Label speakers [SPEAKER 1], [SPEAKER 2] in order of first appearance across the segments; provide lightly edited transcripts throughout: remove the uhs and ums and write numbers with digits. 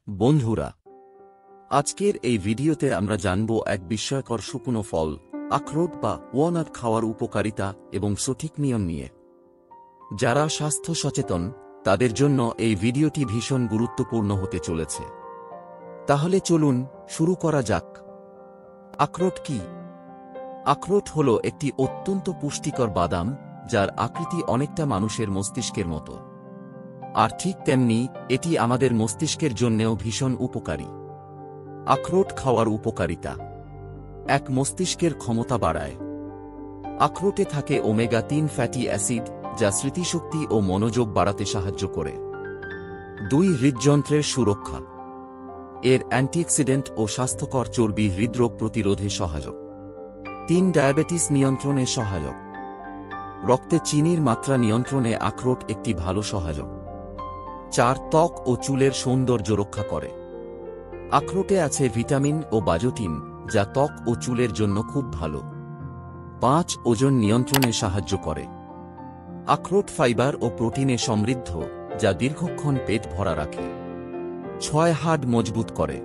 [SPEAKER 1] বন্ধুরা, আজকের এই ভিডিওতে আমরা জানব এক বিস্ময়কর শুকনো ফল আখরোট বা ওয়ালনাট খাওয়ার উপকারিতা এবং সঠিক নিয়ম নিয়ে। যারা স্বাস্থ্য সচেতন তাদের জন্য এই ভিডিওটি ভীষণ গুরুত্বপূর্ণ হতে চলেছে। তাহলে চলুন শুরু করা যাক। আখরোট কি? আখরোট হল একটি অত্যন্ত পুষ্টিকর বাদাম যার আকৃতি অনেকটা মানুষের মস্তিষ্কের মতো। আর ঠিক তেমনি এটি আমাদের মস্তিষ্কের জন্যেও ভীষণ উপকারী। আখরোট খাওয়ার উপকারিতা: ১. মস্তিষ্কের ক্ষমতা বাড়ায়। আখরোটে থাকে ওমেগা-3 ফ্যাটি অ্যাসিড যা স্মৃতিশক্তি ও মনোযোগ বাড়াতে সাহায্য করে। ২. হৃদযন্ত্রের সুরক্ষা। এর অ্যান্টিঅক্সিডেন্ট ও স্বাস্থ্যকর চর্বি হৃদরোগ প্রতিরোধে সহায়ক। ৩. ডায়াবেটিস নিয়ন্ত্রণে সহায়ক। রক্তে চিনির মাত্রা নিয়ন্ত্রণে আখরোট একটি ভালো সহায়ক। ৪. ত্বক ও চুলের সৌন্দর্য রক্ষা করে। আখরোটে আছে ভিটামিন ও বায়োটিন যা ত্বক ও চুলের জন্য খুব ভালো। ৫. ওজন নিয়ন্ত্রণে সাহায্য করে। আখরোট ফাইবার ও প্রোটিনে সমৃদ্ধ যা দীর্ঘক্ষণ পেট ভরা রাখে। ৬. হাড় মজবুত করে।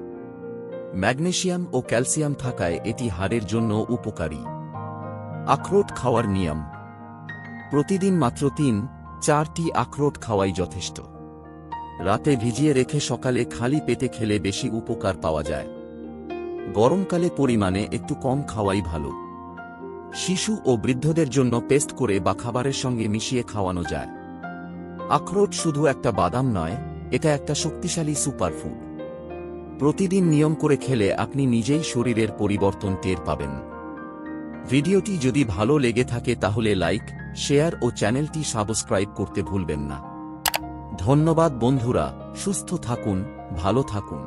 [SPEAKER 1] ম্যাগনেসিয়াম ও ক্যালসিয়াম থাকায় এটি হাড়ের জন্য উপকারী। আখরোট খাওয়ার নিয়ম: প্রতিদিন মাত্র ৩-৪টি আখরোট খাওয়াই যথেষ্ট। রাতে ভিজিয়ে রেখে সকালে খালি পেটে খেলে বেশি উপকার পাওয়া যায়। গরমকালে পরিমাণে একটু কম খাওয়াই ভালো। শিশু ও বৃদ্ধদের জন্য পেস্ট করে বা খাবারের সঙ্গে মিশিয়ে খাওয়ানো যায়। আখরোট শুধু একটা বাদাম নয়, এটা একটা শক্তিশালী সুপারফুড। প্রতিদিন নিয়ম করে খেলে আপনি নিজেই শরীরের পরিবর্তন টের পাবেন। ভিডিওটি যদি ভালো লেগে থাকে তাহলে লাইক, শেয়ার ও চ্যানেলটি সাবস্ক্রাইব করতে ভুলবেন না। ধন্যবাদ বন্ধুরা, সুস্থ থাকুন, ভালো থাকুন।